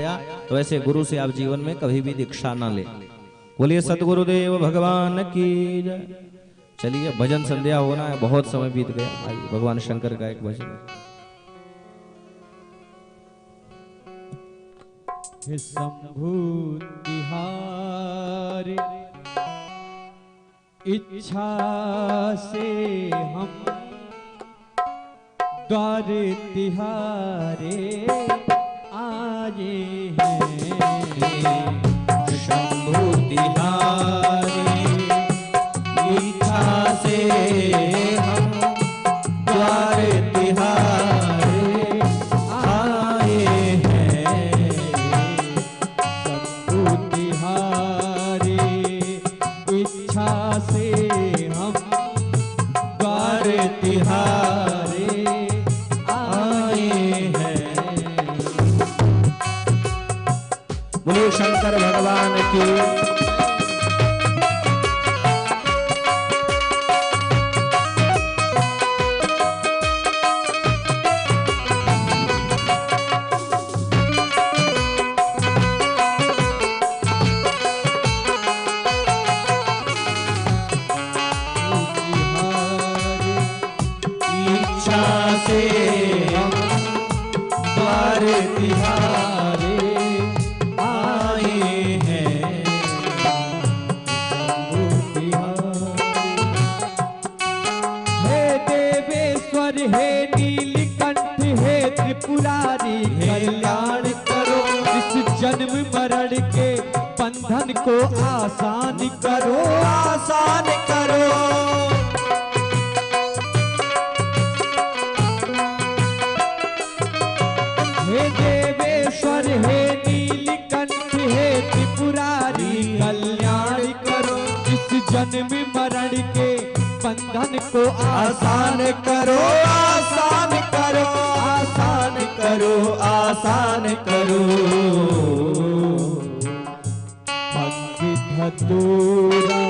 आया, तो ऐसे गुरु से आप जीवन में कभी भी दीक्षा ना ले। बोलिए सतगुरुदेव भगवान की जय। चलिए भजन संध्या होना है, बहुत समय बीत गया। आइए भगवान शंकर का एक भजन। शंभु तिहारी इच्छा से हम द्वार तिहारे आए हैं। शंभु तिहारी इच्छा से हम द्वार तिहारे आए हैं। शंभु तिहारी इच्छा से हम द्वार तिहारे आए हैं। बोलिए शंकर भगवान की। इच्छा से हम द्वार तिहारे आए हैं। हे देवेश्वर हे नीलकंठ हे त्रिपुरारी कल्याण करो। इस जन्म मरण के बंधन को आसान करो, आसान करो। हे देवेश्वर हे नीलकंठ हे त्रिपुरारी कल्याण करो। इस जन्म मरण के बंधन को आसान करो, आसान करो, आसान करो, आसान करो। भंग धतूरा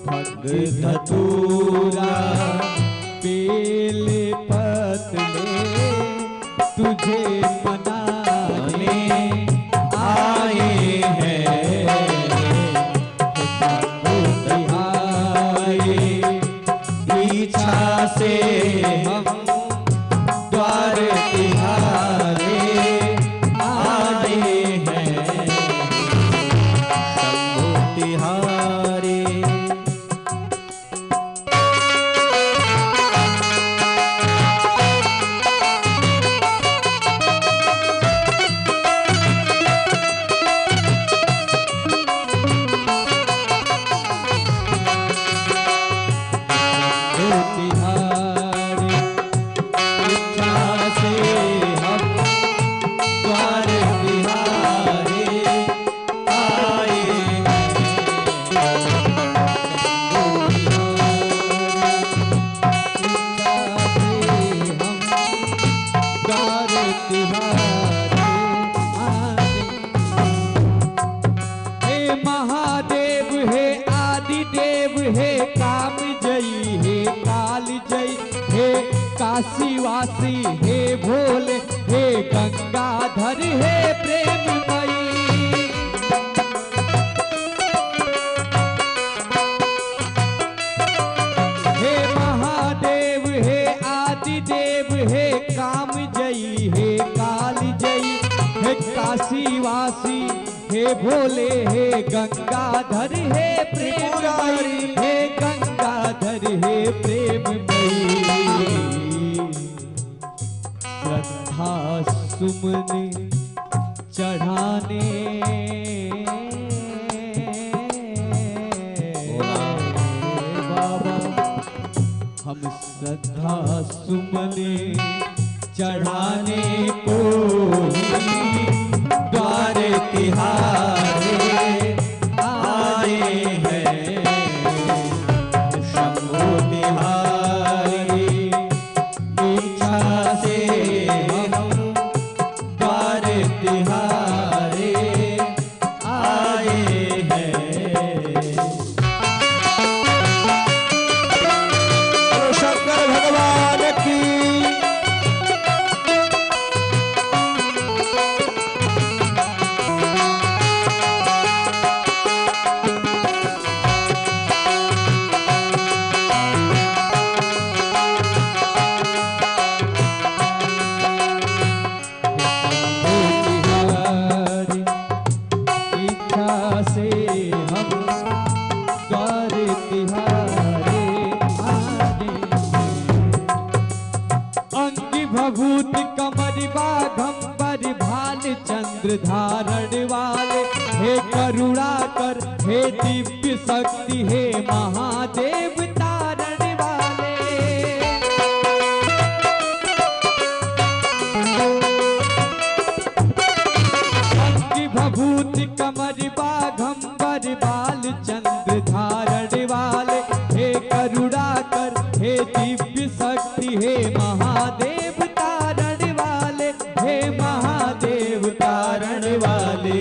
भंग धतूरा बेल पतले तुझे मनाने आए हैं। इच्छा से हम द्वार तिहारे आए हैं। शंभु तिहारी महादेव हे आदिदेव हे काम जयी हे काल जयी हे काशीवासी हे भोले हे गंगाधर हे प्रेममयी। हे महादेव हे आदिदेव हे काम जयी हे काल जयी हे काशीवासी हे भोले हे गंगाधर हे प्रेममयी, हे गंगाधर हे प्रेममयी। श्रद्धा सुमन चढ़ाने बाबा हम श्रद्धा सुमन चढ़ाने को द्वार तिहारे आए हैं। शंभु तिहारी इच्छा से हम द्वार तिहारे आए हैं। शंकर भगवान की चंद्र धारण वाले, हे करुणाकर, हे दिव्य शक्ति, हे महादेव तारण वाले। अंगी भभूति कमर बाघंबर बाल चंद्र धारण वाले, हे करुणाकर, हे दिव्य शक्ति, हे महादेव तारण वाले, हे महादेव तारण वाले।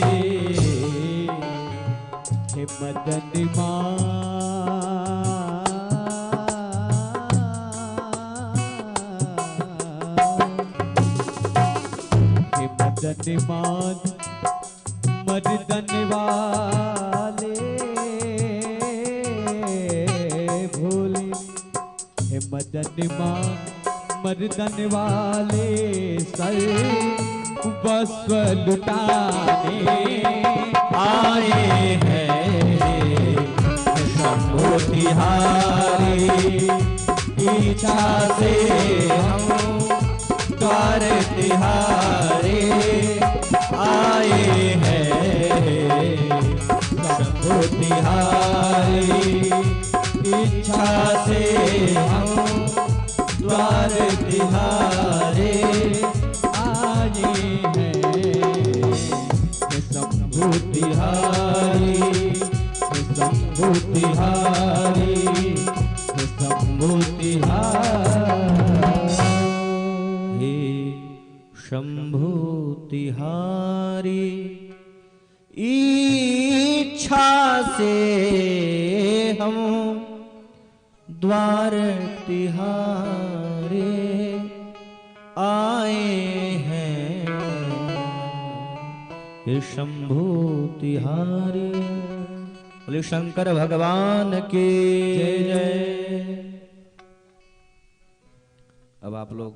हे मदन हे मदन मर्दन वाले भोले, हे मदन मर्दन वाले सर बस्व लुटाने आए हैं शंभो तिहारी। इच्छा से हम द्वार तिहारे आए हैं शंभो तिहारी। इच्छा से हम द्वार तिहारे आए हैं शंभो तिहारी, शंभो तिहारी, शंभो तिहारी। शंभु तिहारी इच्छा से हम द्वार तिहारे आए हैं, हे शंभु तिहारी। बोले शंकर भगवान की जय जय। अब आप लोग